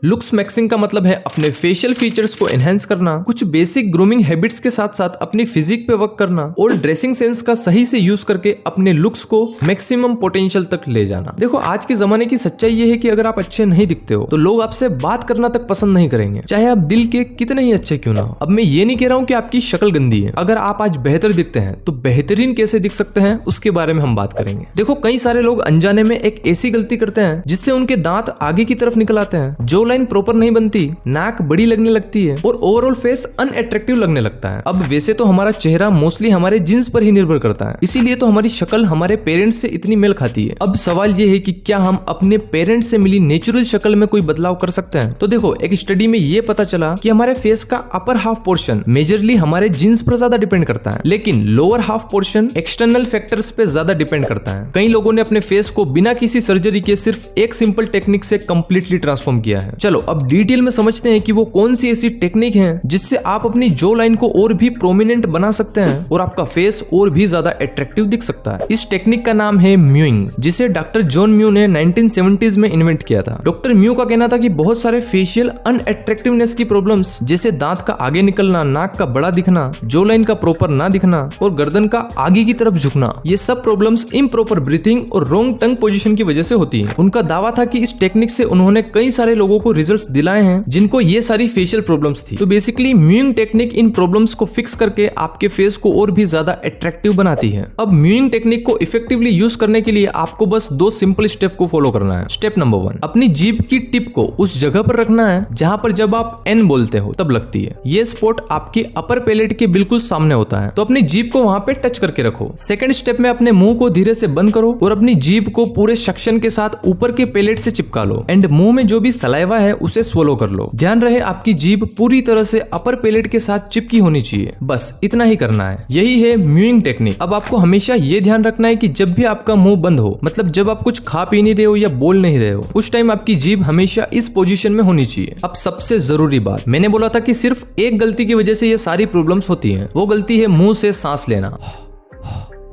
Looks maxing का मतलब है अपने फेशियल फीचर्स को एनहेंस करना, कुछ बेसिक ग्रूमिंग हैबिट्स के साथ साथ अपनी फिजिक पे वर्क करना और ड्रेसिंग सेंस का सही से यूज करके अपने लुक्स को मैक्सिमम पोटेंशियल तक ले जाना। देखो आज के जमाने की सच्चाई ये है कि अगर आप अच्छे नहीं दिखते हो तो लोग आपसे बात करना तक पसंद नहीं करेंगे, चाहे आप दिल के कितने ही अच्छे क्यों ना हो। अब मैं ये नहीं कह रहा हूँ कि आपकी शक्ल गंदी है, अगर आप आज बेहतर दिखते हैं तो बेहतरीन कैसे दिख सकते हैं उसके बारे में हम बात करेंगे। देखो कई सारे लोग अनजाने में एक ऐसी गलती करते हैं जिससे उनके दांत आगे की तरफ निकल आते हैं, जो लाइन प्रॉपर नहीं बनती, नाक बड़ी लगने लगती है और ओवरऑल फेस अनअट्रैक्टिव लगने लगता है। अब वैसे तो हमारा चेहरा मोस्टली हमारे जीन्स पर ही निर्भर करता है, इसीलिए तो हमारी शक्ल हमारे पेरेंट्स से इतनी मेल खाती है। अब सवाल ये है कि क्या हम अपने पेरेंट्स से मिली नेचुरल शक्ल में कोई बदलाव कर सकते हैं? तो देखो एक स्टडी में ये पता चला कि हमारे फेस का अपर हाफ पोर्शन मेजरली हमारे जीन्स पर ज्यादा डिपेंड करता है, लेकिन lower half portion external factors पे ज्यादा डिपेंड करता है। कई लोगों ने अपने फेस को बिना किसी सर्जरी के सिर्फ एक सिंपल टेक्निक से कंप्लीटली ट्रांसफॉर्म किया है। चलो अब डिटेल में समझते हैं कि वो कौन सी ऐसी टेक्निक है जिससे आप अपनी जो लाइन को और भी प्रोमिनेंट बना सकते हैं और आपका फेस और भी ज्यादा अट्रैक्टिव दिख सकता है। इस टेक्निक का नाम है म्यूइंग, जिसे डॉक्टर जॉन म्यू ने 1970s में इन्वेंट किया था। डॉक्टर म्यू का कहना था कि बहुत सारे फेशियल अनअट्रैक्टिवनेस की प्रॉब्लम्स जैसे दांत का आगे निकलना, नाक का बड़ा दिखना, जो लाइन का प्रॉपर ना दिखना और गर्दन का आगे की तरफ झुकना, ये सब प्रॉब्लम्स इम्प्रॉपर ब्रीथिंग और रॉन्ग टंग पोजीशन की वजह से होती है। उनका दावा था कि इस टेक्निक से उन्होंने कई सारे लोगों को रिजल्ट्स दिलाए हैं जिनको ये सारी फेशियल प्रॉब्लम्स थी। तो basically mowing technique in problems को फिक्स करके आपके फेस को और भी ज्यादा अट्रैक्टिव बनाती है। अब म्यूइंग टेक्निक को इफेक्टिवली यूज करने के लिए आपको बस दो सिंपल स्टेप को फॉलो करना है। स्टेप नंबर 1, अपनी जीभ की टिप को उस जगह पर रखना है जहां पर जब आप एन बोलते हो तब लगती है। ये स्पॉट आपके अपर पैलेट के बिल्कुल सामने होता है, तो अपनी जीभ को वहां पे टच करके रखो। सेकंड स्टेप में अपने मुंह को धीरे से बंद करो और अपनी जीभ को पूरे सक्शन के साथ ऊपर के पैलेट से चिपका लो एंड मुंह में जो भी सलाइवा है उसे स्वलो कर लो। ध्यान रहे आपकी जीभ पूरी तरह से अपर पैलेट के साथ चिपकी होनी चाहिए, बस इतना ही करना है। यही है म्यूइंग टेक्निक। अब आपको हमेशा ये ध्यान रखना है कि जब भी आपका मुंह बंद हो, मतलब जब आप कुछ खा पी नहीं रहे हो या बोल नहीं रहे हो, उस टाइम आपकी जीभ हमेशा इस पोजीशन में होनी चाहिए। अब सबसे जरूरी बात, मैंने बोला था कि सिर्फ एक गलती की वजह से ये सारी प्रॉब्लम्स होती हैं, वो गलती है मुंह से सांस लेना।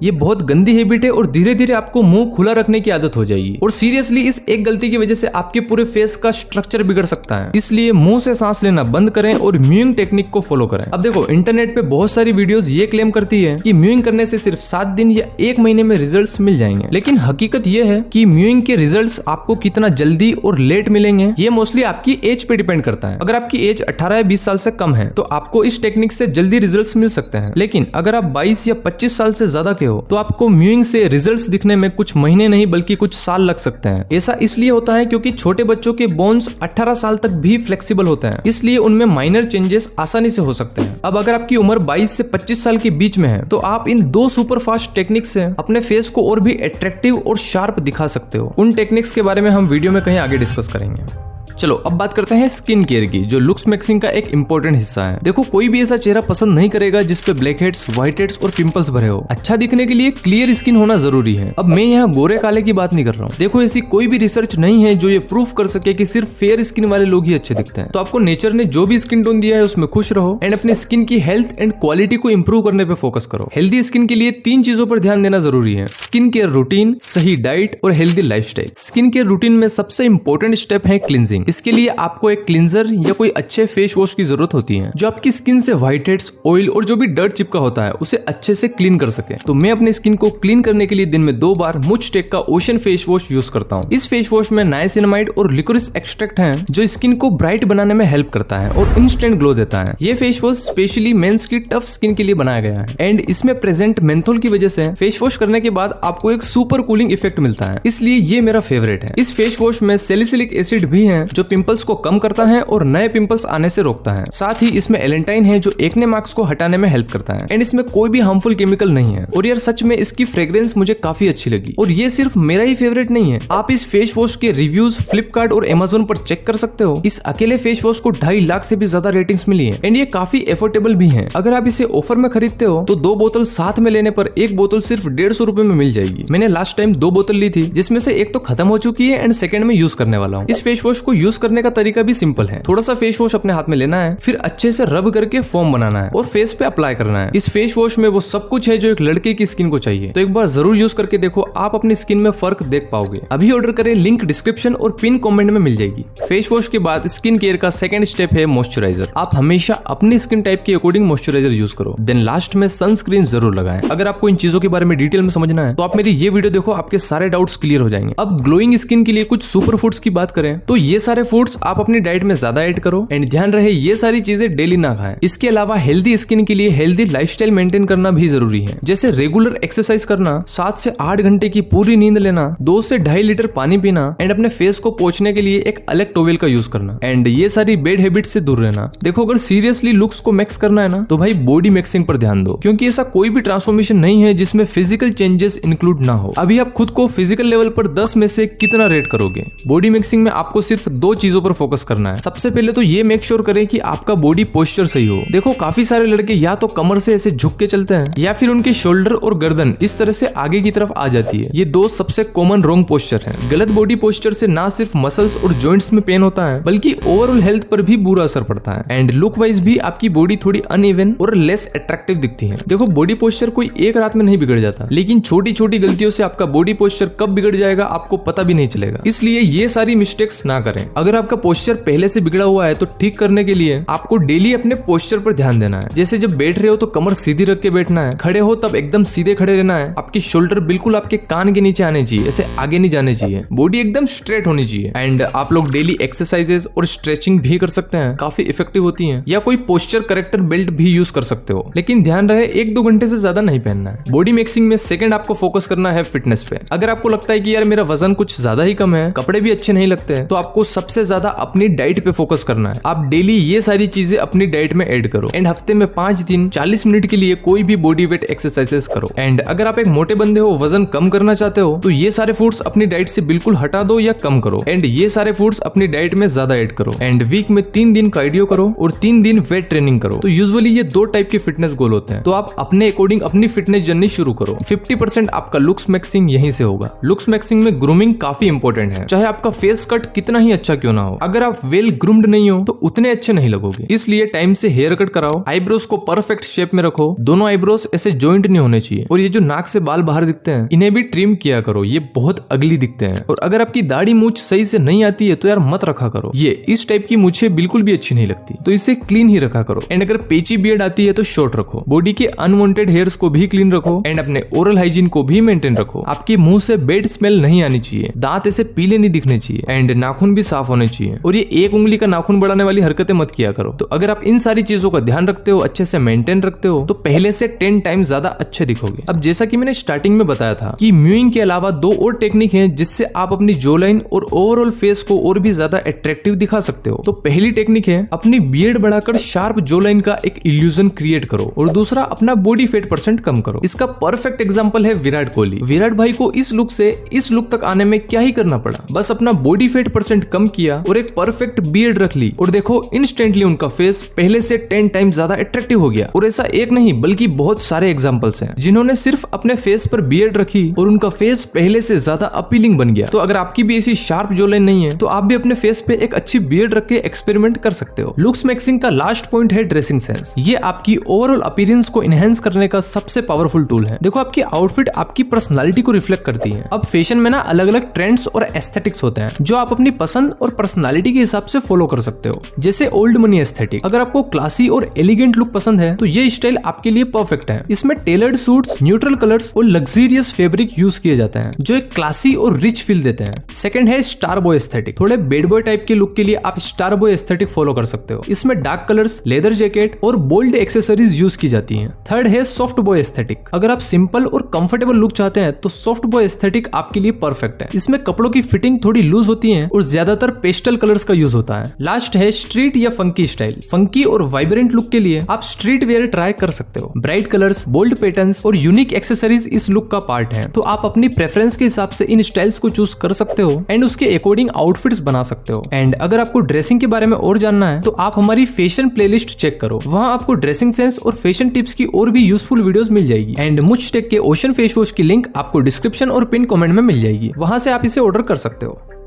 ये बहुत गंदी हैबिट है और धीरे धीरे आपको मुंह खुला रखने की आदत हो जाएगी और सीरियसली इस एक गलती की वजह से आपके पूरे फेस का स्ट्रक्चर बिगड़ सकता है। इसलिए मुंह से सांस लेना बंद करें और म्यूइंग टेक्निक को फॉलो करें। अब देखो इंटरनेट पे बहुत सारी वीडियोस ये क्लेम करती है कि म्यूइंग करने से सिर्फ 7 दिन या 1 महीने में रिजल्ट्स मिल जाएंगे, लेकिन हकीकत ये है कि म्यूइंग के रिजल्ट्स आपको कितना जल्दी और लेट मिलेंगे ये मोस्टली आपकी एज पे डिपेंड करता है। अगर आपकी एज 18 या 20 साल से कम है तो आपको इस टेक्निक से जल्दी रिजल्ट्स मिल सकते हैं, लेकिन अगर आप 22 या 25 साल से ज्यादा के हो तो आपको म्यूइंग से रिजल्ट्स दिखने में कुछ महीने नहीं बल्कि कुछ साल लग सकते हैं। ऐसा इसलिए होता है क्योंकि छोटे बच्चों के बोन्स 18 साल तक भी फ्लेक्सिबल होते हैं, इसलिए उनमें माइनर चेंजेस आसानी से हो सकते हैं। अब अगर आपकी उम्र 22 से 25 साल के बीच में है तो आप इन 2 सुपर फास्ट टेक्निक से अपने फेस को और भी अट्रैक्टिव और शार्प दिखा सकते हो। उन टेक्निक्स के बारे में हम वीडियो में कहीं आगे डिस्कस करेंगे। चलो अब बात करते हैं स्किन केयर की, जो लुक्स मैक्सिंग का एक इंपॉर्टेंट हिस्सा है। देखो कोई भी ऐसा चेहरा पसंद नहीं करेगा जिसपे ब्लैक हेड्स, व्हाइट हेड्स और पिंपल्स भरे हो। अच्छा दिखने के लिए क्लियर स्किन होना जरूरी है। अब मैं यहाँ गोरे काले की बात नहीं कर रहा हूँ। देखो ऐसी कोई भी रिसर्च नहीं है जो ये प्रूफ कर सके कि सिर्फ फेयर स्किन वाले लोग ही अच्छे दिखते हैं। तो आपको नेचर ने जो भी स्किन टोन दिया है उसमें खुश रहो एंड अपने स्किन की हेल्थ एंड क्वालिटी को इंप्रूव करने पे फोकस करो। हेल्दी स्किन के लिए 3 चीजों पर ध्यान देना जरूरी है: स्किन केयर रूटीन, सही डाइट और healthy lifestyle. Skin care routine में सबसे इंपॉर्टेंट स्टेप है क्लींजिंग। इसके लिए आपको एक क्लींजर या कोई अच्छे फेस वॉश की जरूरत होती है जो आपकी स्किन से व्हाइट हेड्स, ऑयल और जो भी डर्ट चिपका होता है उसे अच्छे से क्लीन कर सके। तो मैं अपनी स्किन को क्लीन करने के लिए दिन में 2 बार मुझटेक का ओशन फेस वॉश यूज करता हूँ। इस फेस वॉश में नाइसिनामाइड और लिकोरिस एक्सट्रैक्ट है जो स्किन को ब्राइट बनाने में हेल्प करता है और इंस्टेंट ग्लो देता है। ये फेस वॉश स्पेशली मेंस की टफ स्किन के लिए बनाया गया है एंड इसमें प्रेजेंट मेंथोल की वजह से फेस वॉश करने के बाद आपको एक सुपर कूलिंग इफेक्ट मिलता है, इसलिए ये मेरा फेवरेट है। इस फेस वॉश में सैलिसिलिक एसिड भी है जो पिंपल्स को कम करता है और नए पिंपल्स आने से रोकता है। साथ ही इसमें एलेंटाइन है जो एक्ने मार्क्स को हटाने में हेल्प करता है एंड इसमें कोई भी हार्मफुल केमिकल नहीं है। और यार सच में इसकी फ्रेग्रेंस मुझे काफी अच्छी लगी और ये सिर्फ मेरा ही फेवरेट नहीं है। आप इस फेस वॉश के रिव्यूज फ्लिपकार्ट और अमेज़न पर चेक कर सकते हो। इस अकेले फेस वॉश को 2.5 लाख से भी ज्यादा रेटिंग्स मिली है एंड ये काफी एफोर्डेबल भी है। अगर आप इसे ऑफर में खरीदते हो तो 2 बोतल साथ में लेने पर एक बोतल सिर्फ 150 रुपए में मिल जाएगी। मैंने लास्ट टाइम 2 बोतल ली थी जिसमें से एक तो खत्म हो चुकी है एंड सेकंड में यूज करने वाला हूँ। इस फेस वॉश को यूज यूज करने का तरीका भी सिंपल है। थोड़ा सा फेस वॉश अपने हाथ में लेना है, फिर अच्छे से रब करके फोम बनाना है और फेस पे अप्लाई करना है। इस फेस वॉश में वो सब कुछ है जो एक लड़के की स्किन को चाहिए। तो एक बार जरूर यूज करके देखो, आप अपनी स्किन में फर्क देख पाओगे। अभी ऑर्डर करें, लिंक डिस्क्रिप्शन और पिन कमेंट में मिल जाएगी। फेस वॉश के बाद स्किन केयर का सेकंड स्टेप है मॉइस्चराइजर। आप हमेशा अपनी स्किन टाइप के अकॉर्डिंग मॉइस्चराइजर यूज करो, देन लास्ट में सनस्क्रीन जरूर लगाएं। अगर आपको इन चीजों के बारे में डिटेल में समझना है तो आप मेरी ये वीडियो देखो, आपके सारे डाउट्स क्लियर हो जाएंगे। अब ग्लोइंग स्किन के लिए कुछ सुपर फूड्स की बात करें तो ये सारे फूड्स आप अपनी डाइट में ज्यादा ऐड करो एंड ध्यान रहे ये सारी चीजें डेली ना खाएं। इसके अलावा हेल्दी स्किन के लिए हेल्दी लाइफस्टाइल मेंटेन करना भी जरूरी है, जैसे रेगुलर एक्सरसाइज करना, 7 से 8 घंटे की पूरी नींद लेना, 2 से 2.5 लीटर पानी पीना एंड अपने फेस को पोंछने के लिए एक अलग टॉवेल का यूज करना एंड ये सारी बैड हैबिट्स से दूर रहना। देखो, अगर सीरियसली लुक्स को मैक्स करना है ना तो भाई बॉडी मैक्सिंग पर ध्यान दो, क्योंकि ऐसा कोई भी ट्रांसफॉर्मेशन नहीं है जिसमें फिजिकल चेंजेस इंक्लूड ना हो। अभी आप खुद को फिजिकल लेवल पर 10 में से कितना रेट करोगे? बॉडी मैक्सिंग में आपको सिर्फ 2 चीजों पर फोकस करना है। सबसे पहले तो ये मेक श्योर करें कि आपका बॉडी पोस्चर सही हो। देखो, काफी सारे लड़के या तो कमर से ऐसे झुक के चलते हैं या फिर उनके शोल्डर और गर्दन इस तरह से आगे की तरफ आ जाती है। ये 2 सबसे कॉमन रॉन्ग पोस्चर हैं। गलत बॉडी पोस्चर से ना सिर्फ मसल्स और जॉइंट्स में पेन होता है बल्कि ओवरऑल हेल्थ पर भी बुरा असर पड़ता है एंड लुक वाइज भी आपकी बॉडी थोड़ी अनइवन और लेस अट्रैक्टिव दिखती है। देखो, बॉडी पोस्चर कोई एक रात में नहीं बिगड़ जाता, लेकिन छोटी छोटी गलतियों से आपका बॉडी पोस्चर कब बिगड़ जाएगा आपको पता भी नहीं चलेगा। इसलिए ये सारी मिस्टेक्स ना करें। अगर आपका पोस्चर पहले से बिगड़ा हुआ है तो ठीक करने के लिए आपको डेली अपने पोस्चर पर ध्यान देना है। जैसे जब बैठ रहे हो तो कमर सीधी रख के बैठना है, खड़े हो तब एकदम सीधे खड़े रहना है, आपके शोल्डर बिल्कुल आपके कान के नीचे आने चाहिए, ऐसे आगे नहीं जाने चाहिए, बॉडी एकदम स्ट्रेट होनी चाहिए। एंड आप लोग डेली एक्सरसाइजेस और स्ट्रेचिंग भी कर सकते हैं, काफी इफेक्टिव होती हैं, या कोई पोस्चर करेक्टर बेल्ट भी यूज कर सकते हो, लेकिन ध्यान रहे 1-2 घंटे से ज्यादा नहीं पहनना है। बॉडी मैक्सिंग में सेकंड आपको फोकस करना है फिटनेस पे। अगर आपको लगता है कि यार मेरा वजन कुछ ज्यादा ही कम है, कपड़े भी अच्छे नहीं लगते हैं, तो आपको सबसे ज्यादा अपनी डाइट पे फोकस करना है। आप डेली ये सारी चीजें अपनी डाइट में ऐड करो एंड हफ्ते में 5 दिन 40 मिनट के लिए कोई भी बॉडी वेट एक्सरसाइजेस करो। एंड अगर आप एक मोटे बंदे हो, वजन कम करना चाहते हो, तो ये सारे फूड्स अपनी डाइट से बिल्कुल हटा दो या कम करो एंड ये सारे फूड्स अपनी डाइट में ज्यादा ऐड करो एंड वीक में 3 दिन कार्डियो करो और 3 दिन वेट ट्रेनिंग करो। तो यूजुअली ये 2 टाइप के फिटनेस गोल होते हैं, तो आप अपने अकॉर्डिंग अपनी फिटनेस जर्नी शुरू करो। 50% आपका लुक्स मैक्सिंग यहीं से होगा। लुक्स मैक्सिंग में ग्रूमिंग काफी इंपॉर्टेंट है, चाहे आपका फेस कट कितना ही अच्छा क्यों ना हो। अगर आप वेल ग्रूम्ड नहीं हो तो उतने अच्छे नहीं लगोगे, इसलिए टाइम से हेयर कट कराओ, आईब्रोज को परफेक्ट शेप में रखो, दोनों आईब्रोज ऐसे जॉइंट नहीं होने चाहिए, और ये जो नाक से बाल बाहर दिखते हैं इन्हें भी ट्रिम किया करो, ये बहुत अगली दिखते हैं। और अगर आपकी दाढ़ी मूंछ सही से नहीं आती है तो यार मत रखा करो, ये इस टाइप की मूंछें बिल्कुल भी अच्छी नहीं लगती, तो इसे क्लीन ही रखा करो। एंड अगर पेची बियर्ड आती है तो शॉर्ट रखो, बॉडी के अनवांटेड हेयर्स को भी क्लीन रखो एंड अपने ओरल हाइजीन को भी मेंटेन रखो। आपके मुंह से बैड स्मेल नहीं आनी चाहिए, दांत ऐसे पीले नहीं दिखने चाहिए एंड नाखून भी साफ होने चाहिए, और ये एक उंगली का नाखून बढ़ाने वाली हरकतें मत किया करो। तो अगर आप इन सारी चीजों का ध्यान रखते हो, अच्छे से मेंटेन रखते हो, तो पहले से 10 टाइम ज्यादा अच्छे दिखोगे। अब जैसा कि मैंने स्टार्टिंग में बताया था कि म्यूइंग के अलावा 2 और टेक्निक है जिससे आप अपनी जो लाइन और ओवरऑल फेस को और भी ज्यादा अट्रैक्टिव दिखा सकते हो। तो पहली टेक्निक है अपनी बियर्ड बढ़ाकर शार्प जो लाइन का एक इल्यूजन क्रिएट करो, और दूसरा अपना बॉडी फैट % कम करो। इसका परफेक्ट एग्जांपल है विराट कोहली। विराट भाई को इस लुक से इस लुक तक आने में क्या ही करना पड़ा, बस अपना बॉडी फैट % कम किया और एक परफेक्ट बियर्ड रख ली, और देखो इंस्टेंटली उनका फेस पहले से 10 टाइम ज्यादा अट्रैक्टिव हो गया। और ऐसा एक नहीं बल्कि बहुत सारे एग्जांपल्स हैं जिन्होंने सिर्फ अपने फेस पर बियर्ड रखी और उनका फेस पहले से ज्यादा अपीलिंग बन गया। तो अगर आपकी भी ऐसी शार्प जो लाइन नहीं है तो आप भी अपने फेस पे एक अच्छी बियर्ड रख के एक्सपेरिमेंट कर सकते हो। लुक्स मैक्सिंग का लास्ट पॉइंट है ड्रेसिंग सेंस। ये आपकी ओवरऑल अपीयरेंस को एनहांस करने का सबसे पावरफुल टूल है। देखो, आपकी आउटफिट आपकी पर्सनालिटी को रिफ्लेक्ट करती है। अब फैशन में ना अलग अलग ट्रेंड्स और एस्थेटिक्स होते हैं जो आप अपनी पसंद और पर्सनालिटी के हिसाब से फॉलो कर सकते हो। जैसे ओल्ड मनी एस्थेटिक, अगर आपको क्लासी और एलिगेंट लुक पसंद है तो ये स्टाइल आपके लिए परफेक्ट है। इसमें टेलर्ड सूट्स, न्यूट्रल कलर्स और लग्जरियस फैब्रिक यूज किए जाते हैं जो एक क्लासी और रिच फील देते हैं। सेकंड है स्टार बॉय एस्थेटिक। थोड़े बैड बॉय टाइप के लुक के लिए आप स्टार बॉय एस्थेटिक फॉलो कर सकते हो। इसमें डार्क कलर्स, लेदर जैकेट और बोल्ड एक्सेसरीज यूज की जाती हैं। थर्ड है सॉफ्ट बॉय एस्थेटिक। अगर आप सिंपल और कंफर्टेबल लुक चाहते हैं तो सॉफ्ट बॉय एस्थेटिक आपके लिए परफेक्ट है। इसमें कपड़ों की फिटिंग थोड़ी लूज होती है और ज्यादातर पेस्टल कलर्स का यूज होता है। लास्ट है स्ट्रीट या फंकी स्टाइल। फंकी और वाइब्रेंट लुक के लिए आप स्ट्रीट वेयर ट्राई कर सकते हो। ब्राइट कलर्स, बोल्ड पैटर्न्स और यूनिक एक्सेसरीज इस लुक का पार्ट है। तो आप अपनी प्रेफरेंस के हिसाब से इन स्टाइल्स को चूज कर सकते हो एंड उसके अकॉर्डिंग आउटफिट्स बना सकते हो। एंड अगर आपको ड्रेसिंग के बारे में और जानना है तो आप हमारी फैशन प्लेलिस्ट चेक करो, वहां आपको ड्रेसिंग सेंस और फैशन टिप्स की और भी यूजफुल वीडियोस मिल जाएगी। एंड मुझ टेक के ओशन फेस वॉश की लिंक आपको डिस्क्रिप्शन और पिन कमेंट में मिल जाएगी, वहां से आप इसे ऑर्डर कर सकते हो।